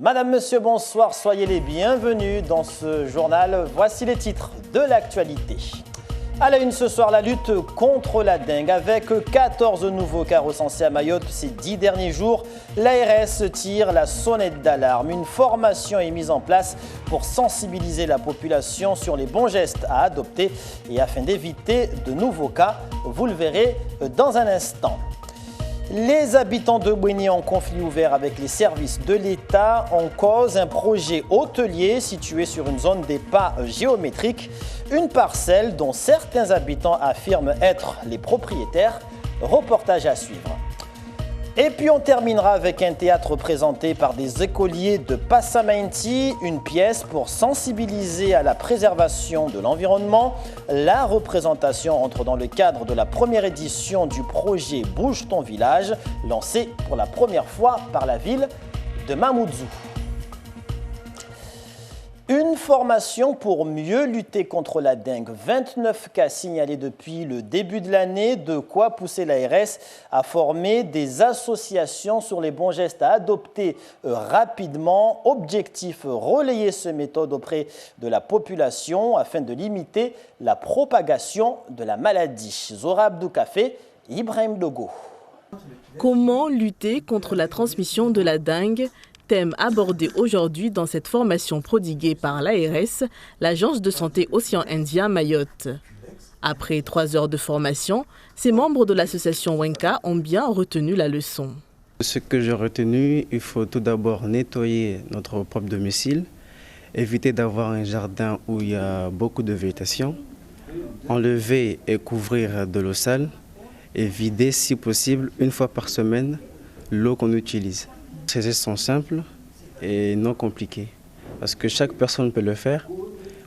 Madame, Monsieur, bonsoir, soyez les bienvenus dans ce journal. Voici les titres de l'actualité. À la une ce soir, la lutte contre la dengue. Avec 14 nouveaux cas recensés à Mayotte ces 10 derniers jours, l'ARS tire la sonnette d'alarme. Une formation est mise en place pour sensibiliser la population sur les bons gestes à adopter et afin d'éviter de nouveaux cas. Vous le verrez dans un instant. Les habitants de Bouéni en conflit ouvert avec les services de l'État en cause un projet hôtelier situé sur une zone des pas géométriques, une parcelle dont certains habitants affirment être les propriétaires. Reportage à suivre. Et puis on terminera avec un théâtre présenté par des écoliers de Passamainti, une pièce pour sensibiliser à la préservation de l'environnement. La représentation entre dans le cadre de la première édition du projet Bouge ton village, lancé pour la première fois par la ville de Mamoudzou. Une formation pour mieux lutter contre la dengue. 29 cas signalés depuis le début de l'année, de quoi pousser l'ARS à former des associations sur les bons gestes à adopter rapidement. Objectif, relayer cette méthode auprès de la population afin de limiter la propagation de la maladie. Zora Abdou Café, Ibrahim Dogo. Comment lutter contre la transmission de la dengue ? Thème abordé aujourd'hui dans cette formation prodiguée par l'ARS, l'Agence de santé Océan Indien Mayotte. Après 3 heures de formation, ces membres de l'association Wenka ont bien retenu la leçon. Ce que j'ai retenu, il faut tout d'abord nettoyer notre propre domicile, éviter d'avoir un jardin où il y a beaucoup de végétation, enlever et couvrir de l'eau sale et vider si possible 1 fois par semaine l'eau qu'on utilise. Ces gestes sont simples et non compliqués parce que chaque personne peut le faire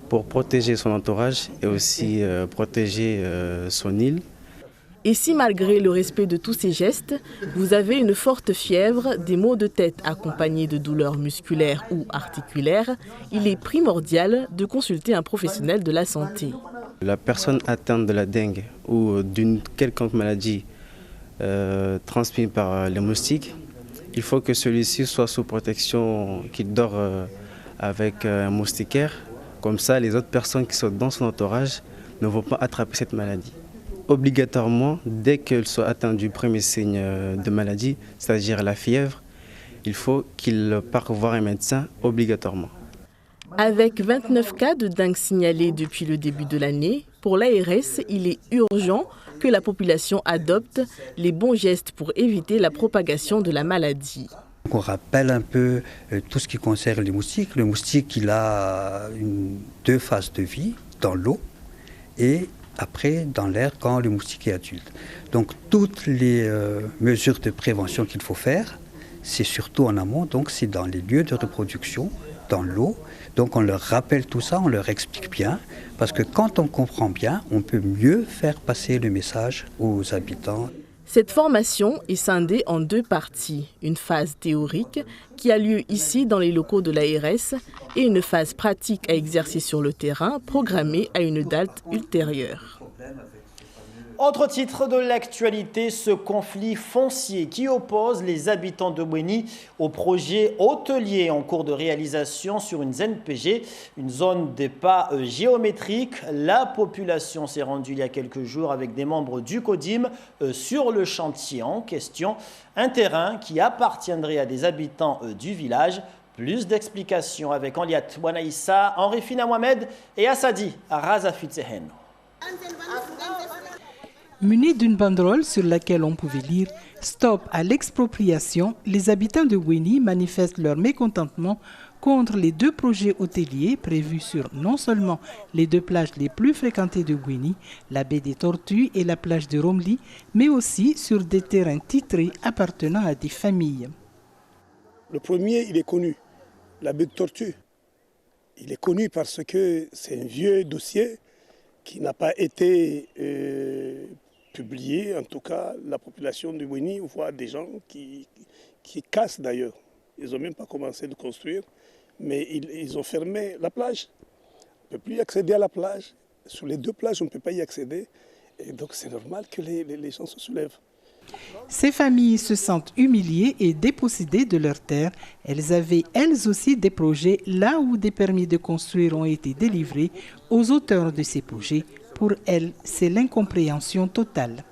pour protéger son entourage et aussi protéger son île. Et si malgré le respect de tous ces gestes, vous avez une forte fièvre, des maux de tête accompagnés de douleurs musculaires ou articulaires, il est primordial de consulter un professionnel de la santé. La personne atteinte de la dengue ou d'une quelconque maladie transmise par les moustiques, il faut que celui-ci soit sous protection, qu'il dort avec un moustiquaire. Comme ça, les autres personnes qui sont dans son entourage ne vont pas attraper cette maladie. Obligatoirement, dès qu'elle soit atteinte du premier signe de maladie, c'est-à-dire la fièvre, il faut qu'il parte voir un médecin obligatoirement. Avec 29 cas de dengue signalés depuis le début de l'année, pour l'ARS, il est urgent que la population adopte les bons gestes pour éviter la propagation de la maladie. On rappelle un peu tout ce qui concerne les moustiques. Le moustique, il a 2 phases de vie, dans l'eau et après dans l'air quand le moustique est adulte. Donc toutes les mesures de prévention qu'il faut faire, c'est surtout en amont, donc c'est dans les lieux de reproduction, dans l'eau. Donc on leur rappelle tout ça, on leur explique bien, parce que quand on comprend bien, on peut mieux faire passer le message aux habitants. Cette formation est scindée en 2 parties, une phase théorique qui a lieu ici dans les locaux de l'ARS et une phase pratique à exercer sur le terrain programmée à une date ultérieure. Autre titre de l'actualité, ce conflit foncier qui oppose les habitants de Bouéni au projet hôtelier en cours de réalisation sur une ZNPG, une zone des pas géométriques. La population s'est rendue il y a quelques jours avec des membres du CODIM sur le chantier en question, un terrain qui appartiendrait à des habitants du village. Plus d'explications avec Anliat Wanaïssa, Henri Fina Mohamed et Assadi Razafit Sehen. Munis d'une banderole sur laquelle on pouvait lire « Stop à l'expropriation », les habitants de Bouéni manifestent leur mécontentement contre les 2 projets hôteliers prévus sur non seulement les 2 plages les plus fréquentées de Bouéni, la baie des Tortues et la plage de Romli, mais aussi sur des terrains titrés appartenant à des familles. Le premier, il est connu, la baie de Tortue. Il est connu parce que c'est un vieux dossier qui n'a pas été publié. En tout cas, la population de Bouéni voit des gens qui cassent d'ailleurs. Ils n'ont même pas commencé de construire, mais ils ont fermé la plage. On ne peut plus y accéder à la plage. Sur les 2 plages, on ne peut pas y accéder. Et donc c'est normal que les gens se soulèvent. Ces familles se sentent humiliées et dépossédées de leurs terres. Elles avaient elles aussi des projets là où des permis de construire ont été délivrés aux auteurs de ces projets. Pour elles, c'est l'incompréhension totale.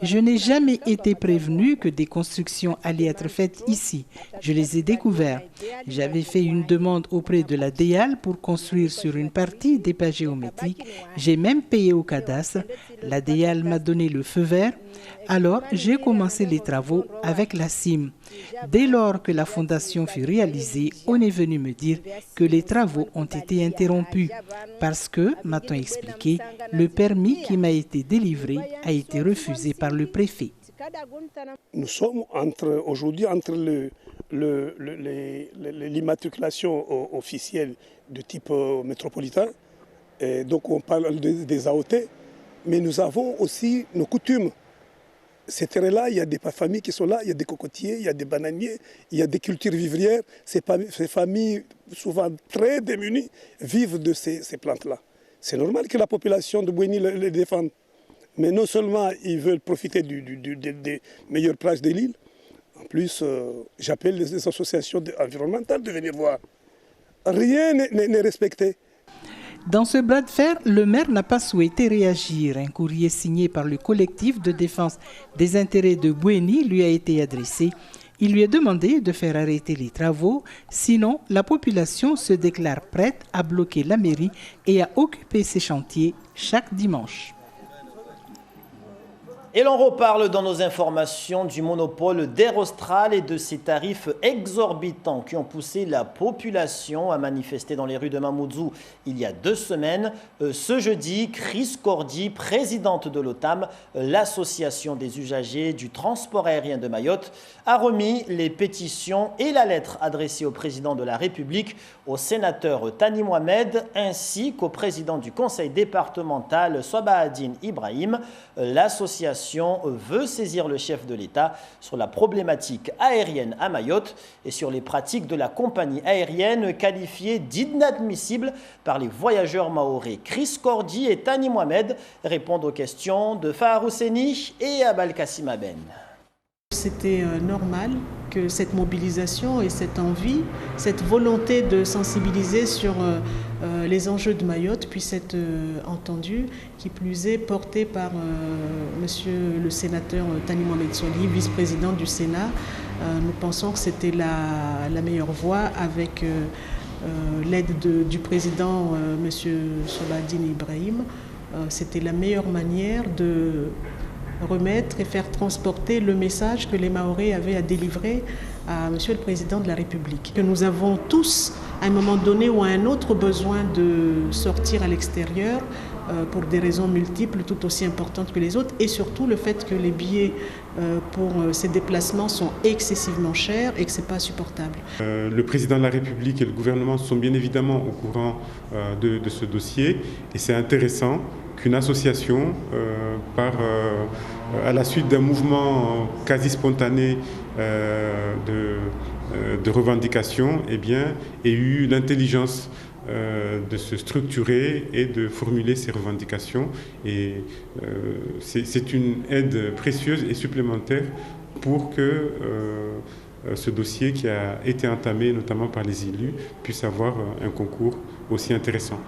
Je n'ai jamais été prévenue que des constructions allaient être faites ici. Je les ai découverts. J'avais fait une demande auprès de la DEAL pour construire sur une partie des pas géométriques. J'ai même payé au cadastre. La DEAL m'a donné le feu vert. Alors, j'ai commencé les travaux avec la CIM. Dès lors que la fondation fut réalisée, on est venu me dire que les travaux ont été interrompus parce que, m'a-t-on expliqué, le permis qui m'a été délivré a été refusé par le préfet. Nous sommes aujourd'hui entre l'immatriculation officielle de type métropolitain, et donc on parle des AOT, mais nous avons aussi nos coutumes. Ces terrains-là, il y a des familles qui sont là, il y a des cocotiers, il y a des bananiers, il y a des cultures vivrières. Ces familles, souvent très démunies, vivent de ces plantes-là. C'est normal que la population de Bouéni les défende. Mais non seulement ils veulent profiter des meilleures plages de l'île, en plus, j'appelle les associations environnementales de venir voir. Rien n'est respecté. Dans ce bras de fer, le maire n'a pas souhaité réagir. Un courrier signé par le collectif de défense des intérêts de Bouéni lui a été adressé. Il lui est demandé de faire arrêter les travaux, sinon la population se déclare prête à bloquer la mairie et à occuper ses chantiers chaque dimanche. Et l'on reparle dans nos informations du monopole d'Air Austral et de ses tarifs exorbitants qui ont poussé la population à manifester dans les rues de Mamoudzou il y a 2 semaines. Ce jeudi, Chris Cordy, présidente de l'OTAM, l'association des usagers du transport aérien de Mayotte, a remis les pétitions et la lettre adressée au président de la République, au sénateur Tani Mohamed, ainsi qu'au président du conseil départemental Sobahaddine Ibrahim. L'association veut saisir le chef de l'État sur la problématique aérienne à Mayotte et sur les pratiques de la compagnie aérienne qualifiées d'inadmissibles par les voyageurs mahorais. Chris Cordy et Tani Mohamed répondent aux questions de Fahar Housseni et Abal Kassima Ben. C'était normal que cette mobilisation et cette envie, cette volonté de sensibiliser sur les enjeux de Mayotte puissent être entendus, qui plus est porté par monsieur le sénateur Tani Mohamed Soli, vice-président du Sénat. Nous pensons que c'était la meilleure voie avec l'aide du président monsieur Sobahaddine Ibrahim. C'était la meilleure manière de remettre et faire transporter le message que les Mahorais avaient à délivrer à Monsieur le Président de la République. Que nous avons tous, à un moment donné ou à un autre, besoin de sortir à l'extérieur pour des raisons multiples, tout aussi importantes que les autres, et surtout le fait que les billets pour ces déplacements sont excessivement chers et que ce n'est pas supportable. Le Président de la République et le gouvernement sont bien évidemment au courant de ce dossier, et c'est intéressant qu'une association, à la suite d'un mouvement quasi spontané de revendication, ait eu l'intelligence de se structurer et de formuler ses revendications. Et c'est une aide précieuse et supplémentaire pour que ce dossier qui a été entamé notamment par les élus puisse avoir un concours aussi intéressant.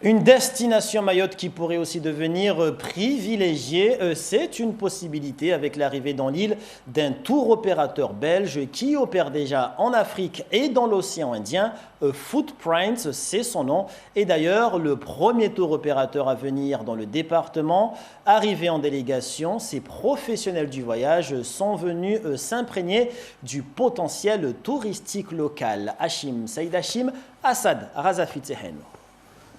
Une destination Mayotte qui pourrait aussi devenir privilégiée, c'est une possibilité avec l'arrivée dans l'île d'un tour opérateur belge qui opère déjà en Afrique et dans l'océan Indien. Footprints, c'est son nom. Et d'ailleurs, le premier tour opérateur à venir dans le département, arrivé en délégation, ces professionnels du voyage sont venus s'imprégner du potentiel touristique local. Hachim, Saïd Hachim, Assad, Razafit Seheno.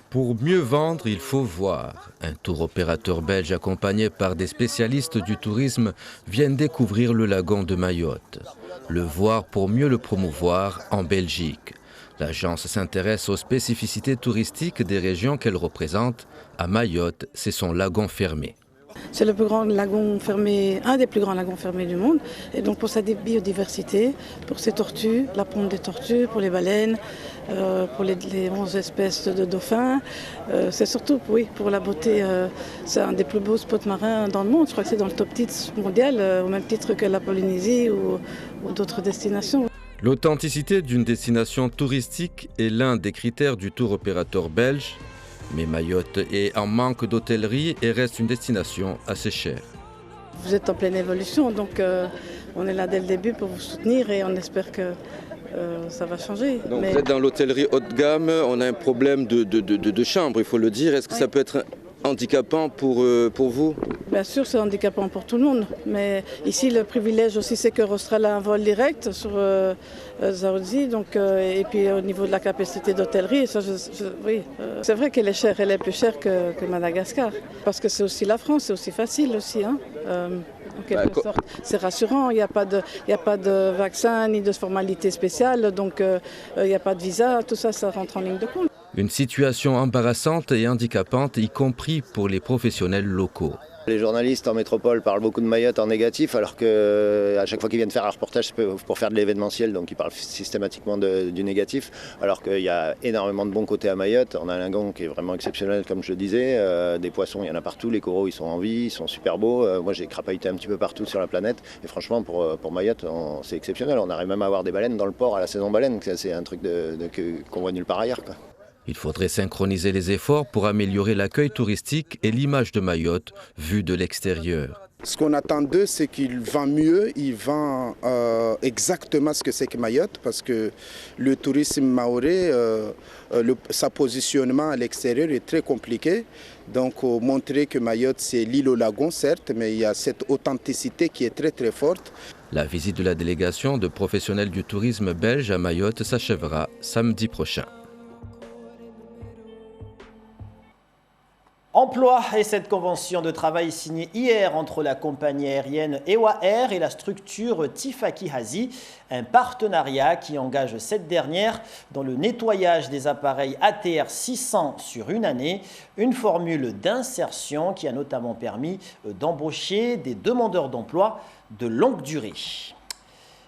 Pour mieux vendre, il faut voir. Un tour opérateur belge accompagné par des spécialistes du tourisme vient découvrir le lagon de Mayotte. Le voir pour mieux le promouvoir en Belgique. L'agence s'intéresse aux spécificités touristiques des régions qu'elle représente. À Mayotte, c'est son lagon fermé. C'est le plus grand lagon fermé, un des plus grands lagons fermés du monde. Et donc pour sa biodiversité, pour ses tortues, la ponte des tortues, pour les baleines, pour les 11 espèces de dauphins. C'est surtout pour la beauté. C'est un des plus beaux spots marins dans le monde. Je crois que c'est dans le top 10 mondial, au même titre que la Polynésie ou d'autres destinations. L'authenticité d'une destination touristique est l'un des critères du tour opérateur belge. Mais Mayotte est en manque d'hôtellerie et reste une destination assez chère. Vous êtes en pleine évolution, donc on est là dès le début pour vous soutenir et on espère que ça va changer. Donc vous êtes dans l'hôtellerie haut de gamme, on a un problème de chambre, il faut le dire. Est-ce que ça peut être handicapant pour vous? Bien sûr, c'est handicapant pour tout le monde. Mais ici, le privilège aussi, c'est que Rostral a un vol direct sur Dzaoudzi. Et puis au niveau de la capacité d'hôtellerie, c'est vrai qu'elle est chère. Elle est plus chère que Madagascar. Parce que c'est aussi la France, c'est aussi facile aussi. Hein. En quelque sorte, c'est rassurant. Il n'y a pas de vaccin ni de formalité spéciale. Donc il n'y a pas de visa. Tout ça, ça rentre en ligne de compte. Une situation embarrassante et handicapante, y compris pour les professionnels locaux. Les journalistes en métropole parlent beaucoup de Mayotte en négatif, alors qu'à chaque fois qu'ils viennent faire un reportage, c'est pour faire de l'événementiel, donc ils parlent systématiquement du négatif, alors qu'il y a énormément de bons côtés à Mayotte. On a un lagon qui est vraiment exceptionnel, comme je le disais, des poissons, il y en a partout, les coraux, ils sont en vie, ils sont super beaux. Moi, j'ai crapahuté un petit peu partout sur la planète, et franchement, pour Mayotte, c'est exceptionnel. On arrive même à avoir des baleines dans le port à la saison baleine, c'est un truc qu'on voit nulle part ailleurs, quoi. Il faudrait synchroniser les efforts pour améliorer l'accueil touristique et l'image de Mayotte vue de l'extérieur. Ce qu'on attend d'eux, c'est qu'ils vendent mieux, ils vendent exactement ce que c'est que Mayotte, parce que le tourisme mahorais, sa positionnement à l'extérieur est très compliqué. Donc montrer que Mayotte, c'est l'île au lagon, certes, mais il y a cette authenticité qui est très très forte. La visite de la délégation de professionnels du tourisme belge à Mayotte s'achèvera samedi prochain. Emploi et cette convention de travail signée hier entre la compagnie aérienne Ewa Air et la structure Tifaki Hazi, un partenariat qui engage cette dernière dans le nettoyage des appareils ATR 600 sur une année, une formule d'insertion qui a notamment permis d'embaucher des demandeurs d'emploi de longue durée.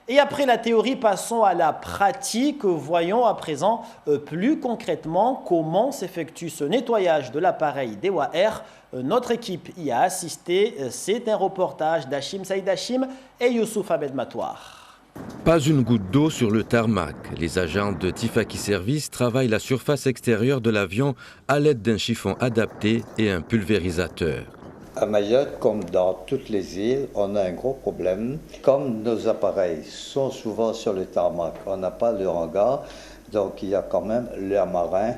Et après la théorie, passons à la pratique. Voyons à présent plus concrètement comment s'effectue ce nettoyage de l'appareil d'Ewa Air. Notre équipe y a assisté. C'est un reportage d'Hachim Saïd Hachim et Youssouf Abed Matouar. Pas une goutte d'eau sur le tarmac. Les agents de Tifaki Service travaillent la surface extérieure de l'avion à l'aide d'un chiffon adapté et un pulvérisateur. À Mayotte, comme dans toutes les îles, on a un gros problème. Comme nos appareils sont souvent sur le tarmac, on n'a pas de hangar, donc il y a quand même l'air marin,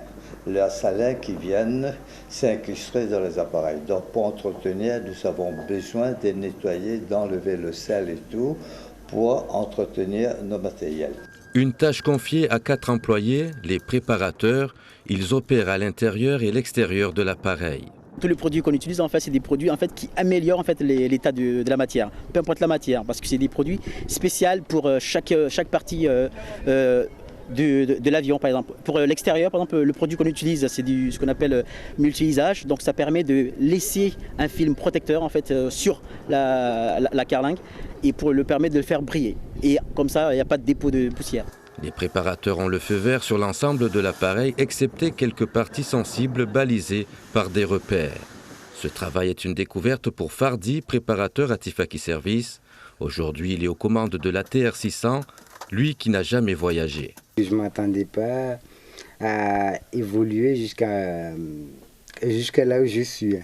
l'air salin qui viennent s'incruster dans les appareils. Donc pour entretenir, nous avons besoin de nettoyer, d'enlever le sel et tout, pour entretenir nos matériels. Une tâche confiée à 4 employés, les préparateurs. Ils opèrent à l'intérieur et l'extérieur de l'appareil. Tous les produits qu'on utilise, en fait, c'est des produits qui améliorent en fait, l'état de la matière, peu importe la matière, parce que c'est des produits spéciaux pour chaque partie de l'avion, par exemple. Pour l'extérieur, par exemple, le produit qu'on utilise, c'est ce qu'on appelle multi-usage, donc ça permet de laisser un film protecteur en fait, sur la carlingue et pour le permettre de le faire briller. Et comme ça, il n'y a pas de dépôt de poussière. Les préparateurs ont le feu vert sur l'ensemble de l'appareil, excepté quelques parties sensibles balisées par des repères. Ce travail est une découverte pour Fardi, préparateur à Tifaki Service. Aujourd'hui, il est aux commandes de l'ATR 600, lui qui n'a jamais voyagé. Je ne m'attendais pas à évoluer jusqu'à là où je suis.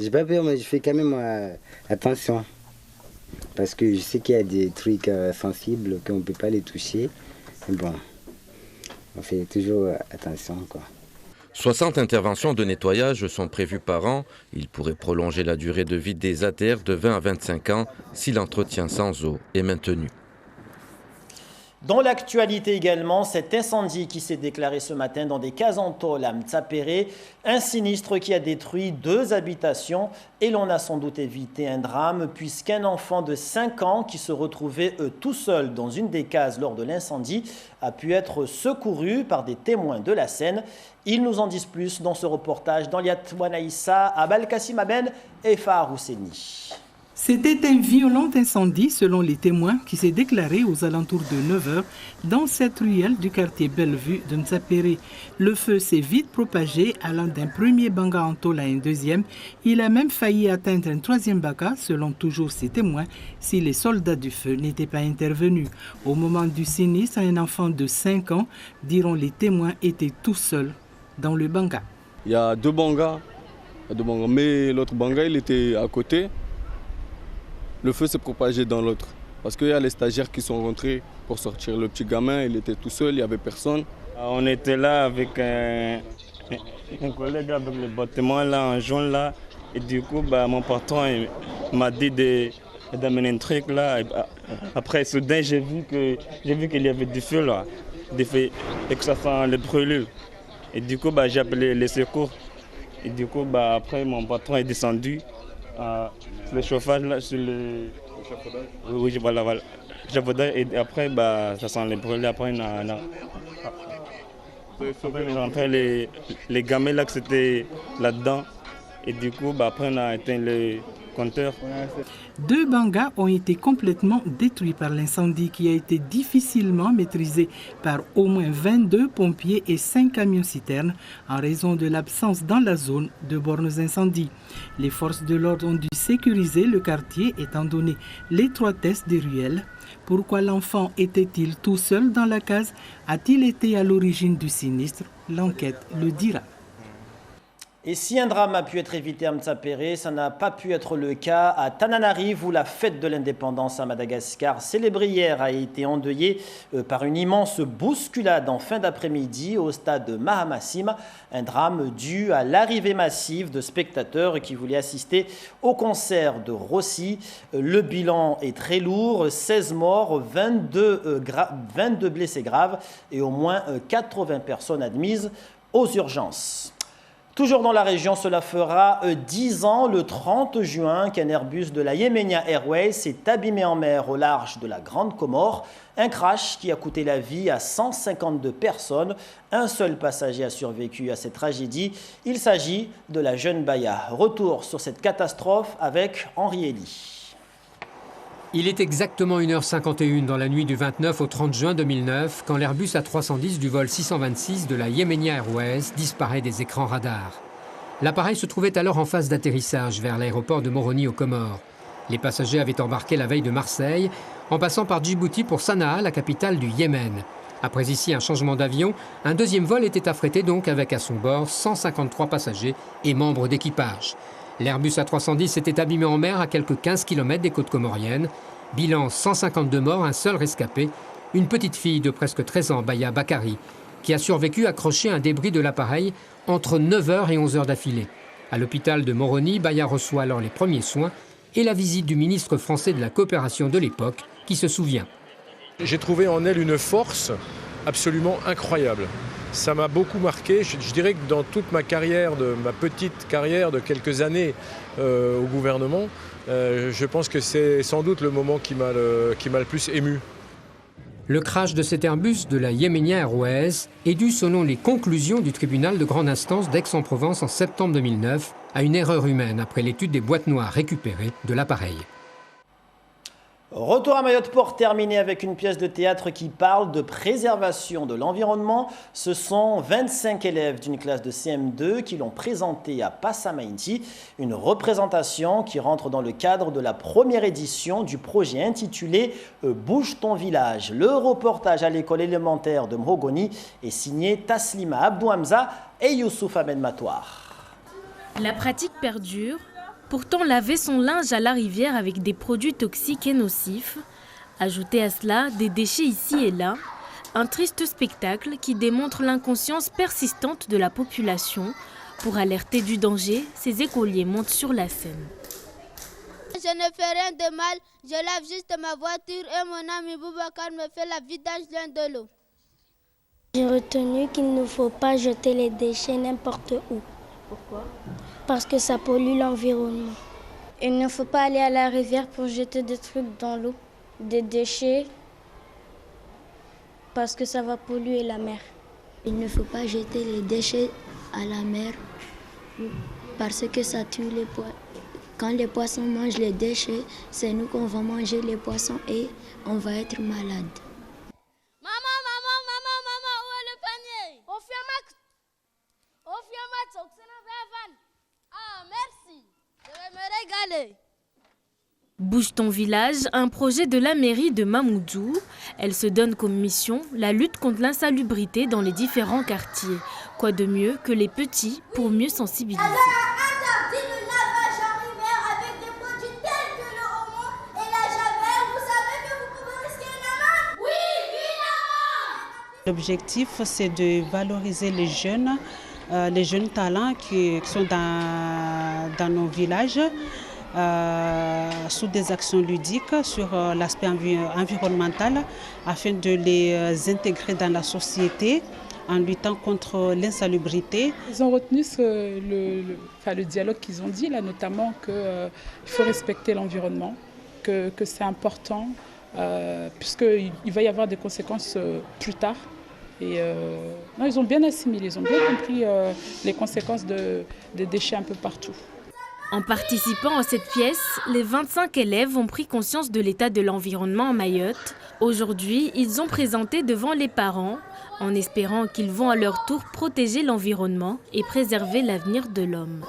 Je n'ai pas peur, mais je fais quand même attention. Parce que je sais qu'il y a des trucs sensibles qu'on ne peut pas les toucher. Bon, on fait toujours attention, quoi. 60 interventions de nettoyage sont prévues par an. Il pourrait prolonger la durée de vie des ATR de 20 à 25 ans si l'entretien sans eau est maintenu. Dans l'actualité également, cet incendie qui s'est déclaré ce matin dans des Kazantol à Mtsapéré, un sinistre qui a détruit 2 habitations et l'on a sans doute évité un drame puisqu'un enfant de 5 ans qui se retrouvait tout seul dans une des cases lors de l'incendie a pu être secouru par des témoins de la scène. Ils nous en disent plus dans ce reportage d'Anliat Wanaïssa, Abal Kassim Aben et Fahar Housseni. C'était un violent incendie, selon les témoins, qui s'est déclaré aux alentours de 9h dans cette ruelle du quartier Bellevue de Mtsapéré. Le feu s'est vite propagé, allant d'un premier banga en tôle à un deuxième. Il a même failli atteindre un 3e banga, selon toujours ces témoins, si les soldats du feu n'étaient pas intervenus. Au moment du sinistre, un enfant de 5 ans, diront les témoins, était tout seul dans le banga. Il y a 2 bangas, mais l'autre banga, il était à côté. Le feu s'est propagé dans l'autre. Parce qu'il y a les stagiaires qui sont rentrés pour sortir le petit gamin. Il était tout seul, il n'y avait personne. On était là avec un collègue avec le bâtiment là, en jaune là. Et du coup, mon patron m'a dit d'amener un truc là. Après, soudain, j'ai vu qu'il y avait du feu là. Et que ça sent le brûlure. Et du coup, j'ai appelé les secours. Et du coup, après, mon patron est descendu. Le chauffage là, sur le. Oui, voilà. Et après, ça sent les brûlés. Après, les gamins là que c'était là-dedans. Et du coup, après, on a éteint le compteur. 2 bangas ont été complètement détruits par l'incendie qui a été difficilement maîtrisé par au moins 22 pompiers et 5 camions-citernes en raison de l'absence dans la zone de bornes incendies. Les forces de l'ordre ont dû sécuriser le quartier étant donné l'étroitesse des ruelles. Pourquoi l'enfant était-il tout seul dans la case? A-t-il été à l'origine du sinistre? L'enquête le dira. Et si un drame a pu être évité à Mtsapéré, ça n'a pas pu être le cas à Tananarive où la fête de l'indépendance à Madagascar, célébrée hier, a été endeuillée par une immense bousculade en fin d'après-midi au stade Mahamassim. Un drame dû à l'arrivée massive de spectateurs qui voulaient assister au concert de Rossi. Le bilan est très lourd, 16 morts, 22 blessés graves et au moins 80 personnes admises aux urgences. Toujours dans la région, cela fera 10 ans, le 30 juin, qu'un Airbus de la Yemenia Airways s'est abîmé en mer au large de la Grande Comore. Un crash qui a coûté la vie à 152 personnes. Un seul passager a survécu à cette tragédie. Il s'agit de la jeune Baya. Retour sur cette catastrophe avec Henri Elie. Il est exactement 1h51 dans la nuit du 29 au 30 juin 2009 quand l'Airbus A310 du vol 626 de la Yemenia Airways disparaît des écrans radars. L'appareil se trouvait alors en phase d'atterrissage vers l'aéroport de Moroni aux Comores. Les passagers avaient embarqué la veille de Marseille en passant par Djibouti pour Sanaa, la capitale du Yémen. Après ici un changement d'avion, un deuxième vol était affrété donc avec à son bord 153 passagers et membres d'équipage. L'Airbus A310 s'était abîmé en mer à quelques 15 km des côtes comoriennes. Bilan 152 morts, un seul rescapé, une petite fille de presque 13 ans, Baya Bakari, qui a survécu accrochée à un débris de l'appareil entre 9h et 11h d'affilée. À l'hôpital de Moroni, Baya reçoit alors les premiers soins et la visite du ministre français de la coopération de l'époque, qui se souvient. J'ai trouvé en elle une force absolument incroyable. Ça m'a beaucoup marqué. Je dirais que dans toute ma petite carrière de quelques années au gouvernement, je pense que c'est sans doute le moment qui m'a le plus ému. Le crash de cet Airbus de la Yemenia Airways est dû, selon les conclusions du tribunal de grande instance d'Aix-en-Provence en septembre 2009, à une erreur humaine après l'étude des boîtes noires récupérées de l'appareil. Retour à Mayotte pour terminer avec une pièce de théâtre qui parle de préservation de l'environnement. Ce sont 25 élèves d'une classe de CM2 qui l'ont présentée à Passamainti, une représentation qui rentre dans le cadre de la première édition du projet intitulé « Bouge ton village ». Le reportage à l'école élémentaire de Mhogoni est signé Taslima Abdou Hamza et Youssouf Ahmed Matouar. La pratique perdure. Pourtant, laver son linge à la rivière avec des produits toxiques et nocifs, ajouter à cela des déchets ici et là, un triste spectacle qui démontre l'inconscience persistante de la population. Pour alerter du danger, ces écoliers montent sur la scène. je ne fais rien de mal. Je lave juste ma voiture et mon ami Boubacar me fait la vidange de l'eau. J'ai retenu qu'il ne faut pas jeter les déchets n'importe où. Pourquoi? Parce que ça pollue l'environnement. Il ne faut pas aller à la rivière pour jeter des trucs dans l'eau, des déchets, parce que ça va polluer la mer. Il ne faut pas jeter les déchets à la mer parce que ça tue les poissons. Quand les poissons mangent les déchets, c'est nous qu'on va manger les poissons et on va être malade. Maman, où est le panier? Au fiamax. Ah, merci. Je vais me régaler. Bouge ton village, un projet de la mairie de Mamoudzou. Elle se donne comme mission la lutte contre l'insalubrité dans les différents quartiers. Quoi de mieux que les petits pour mieux sensibiliser. Interdit le lavage en rivière avec des produits tels que le homo et la javel. Vous savez que vous pouvez risquer une amende? Oui, une amende. L'objectif, c'est de valoriser les jeunes talents qui sont dans nos villages. Sous des actions ludiques sur l'aspect environnemental afin de les intégrer dans la société en luttant contre l'insalubrité. Ils ont retenu le dialogue qu'ils ont dit, là, notamment qu'il faut respecter l'environnement, que c'est important, puisqu'il va y avoir des conséquences plus tard. Et non, ils ont bien assimilé, ils ont bien compris les conséquences des déchets un peu partout. En participant à cette pièce, les 25 élèves ont pris conscience de l'état de l'environnement à Mayotte. Aujourd'hui, ils ont présenté devant les parents, en espérant qu'ils vont à leur tour protéger l'environnement et préserver l'avenir de l'homme.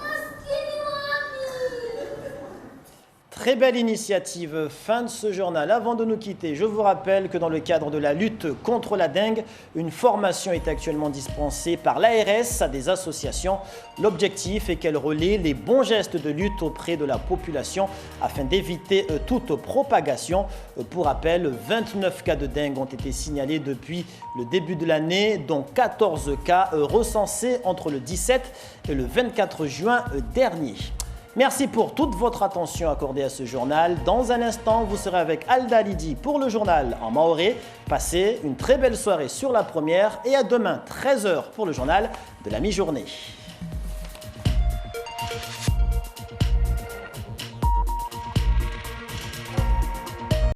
Très belle initiative. Fin de ce journal. Avant de nous quitter, je vous rappelle que dans le cadre de la lutte contre la dengue, une formation est actuellement dispensée par l'ARS à des associations. L'objectif est qu'elle relaie les bons gestes de lutte auprès de la population afin d'éviter toute propagation. Pour rappel, 29 cas de dengue ont été signalés depuis le début de l'année, dont 14 cas recensés entre le 17 et le 24 juin dernier. Merci pour toute votre attention accordée à ce journal. Dans un instant, vous serez avec Alda Lidi pour le journal en maoré. Passez une très belle soirée sur la première et à demain 13h pour le journal de la mi-journée.